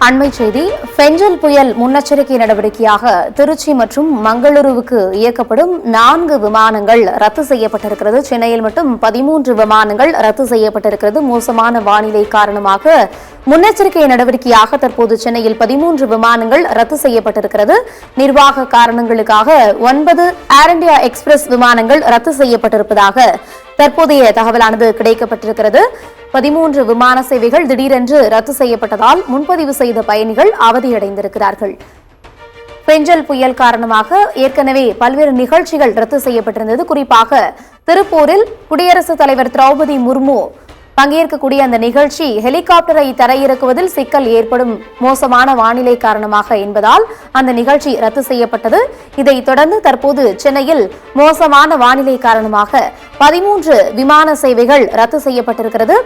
அண்மை செய்தி. பெஞ்சல் புயல் முன்னெச்சரிக்கை நடவடிக்கையாக திருச்சி மற்றும் மங்களூருவுக்கு இயக்கப்படும் 4 விமானங்கள் ரத்து செய்யப்பட்டிருக்கிறது. சென்னையில் மட்டும் 13 விமானங்கள் ரத்து செய்யப்பட்டிருக்கிறது. மோசமான வானிலை காரணமாக முன்னெச்சரிக்கை நடவடிக்கையாக தற்போது சென்னையில் 13 விமானங்கள் ரத்து செய்யப்பட்டிருக்கிறது. நிர்வாக காரணங்களுக்காக 9 ஏர் இந்தியா எக்ஸ்பிரஸ் விமானங்கள் ரத்து செய்யப்பட்டிருப்பதாக தற்போதைய தகவலானது கிடைக்கப்பட்டிருக்கிறது. 13 விமான சேவைகள் திடீரென்று ரத்து செய்யப்பட்டதால் முன்பதிவு செய்த பயணிகள் அவதியடைந்திருக்கிறார்கள். பெஞ்சல் புயல் காரணமாக ஏற்கனவே பல்வேறு நிகழ்ச்சிகள் ரத்து செய்யப்பட்டிருந்தது. குறிப்பாக திருப்பூரில் குடியரசுத் தலைவர் திரௌபதி முர்மு பங்கேற்கக்கூடிய அந்த நிகழ்ச்சி ஹெலிகாப்டரை தரையிறக்குவதில் சிக்கல் ஏற்படும் மோசமான வானிலை காரணமாக என்பதால் அந்த நிகழ்ச்சி ரத்து செய்யப்பட்டது. இதைத் தொடர்ந்து தற்போது சென்னையில் மோசமான வானிலை காரணமாக 13 விமான சேவைகள் ரத்து செய்யப்பட்டிருக்கிறது.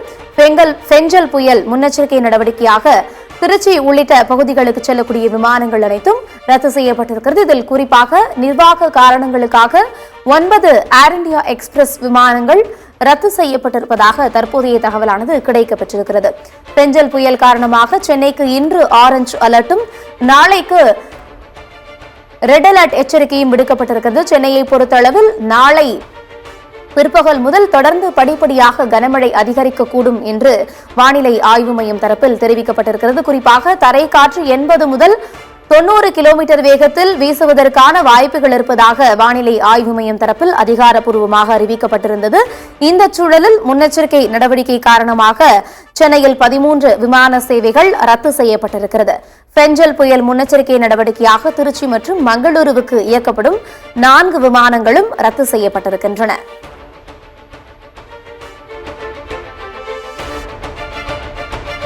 பெஞ்சல் புயல் முன்னெச்சரிக்கை நடவடிக்கையாக திருச்சி உள்ளிட்ட பகுதிகளுக்கு செல்லக்கூடிய விமானங்கள் அனைத்தும் ரத்து செய்யப்பட்டிருக்கிறது. இதில் குறிப்பாக நிர்வாக காரணங்களுக்காக 9 ஏர் இந்தியா எக்ஸ்பிரஸ் விமானங்கள் ரத்து செய்யப்பட்டிருப்பதாக தற்போதைய தகவலானது கிடைக்கப்பட்டிருக்கிறது. பெஞ்சல் புயல் காரணமாக சென்னைக்கு இன்று ஆரஞ்சு அலர்ட்டும் நாளைக்கு ரெட் அலர்ட் எச்சரிக்கையும் விடுக்கப்பட்டிருக்கிறது. சென்னையை பொறுத்தளவில் நாளை பிற்பகல் முதல் தொடர்ந்து படிப்படியாக கனமழை அதிகரிக்கக்கூடும் என்று வானிலை ஆய்வு மையம் தரப்பில் தெரிவிக்கப்பட்டிருக்கிறது. குறிப்பாக தரைக்காற்று 80 முதல் 90 கிலோமீட்டர் வேகத்தில் வீசுவதற்கான வாய்ப்புகள் இருப்பதாக வானிலை ஆய்வு மையம் தரப்பில் அதிகாரப்பூர்வமாக அறிவிக்கப்பட்டிருந்தது. இந்த சூழலில் முன்னெச்சரிக்கை நடவடிக்கை காரணமாக சென்னையில் 13 விமான சேவைகள் ரத்து செய்யப்பட்டிருக்கிறது. பெஞ்சல் புயல் முன்னெச்சரிக்கை நடவடிக்கையாக திருச்சி மற்றும் மங்களூருவுக்கு இயக்கப்படும் 4 விமானங்களும் ரத்து செய்யப்பட்டிருக்கின்றன.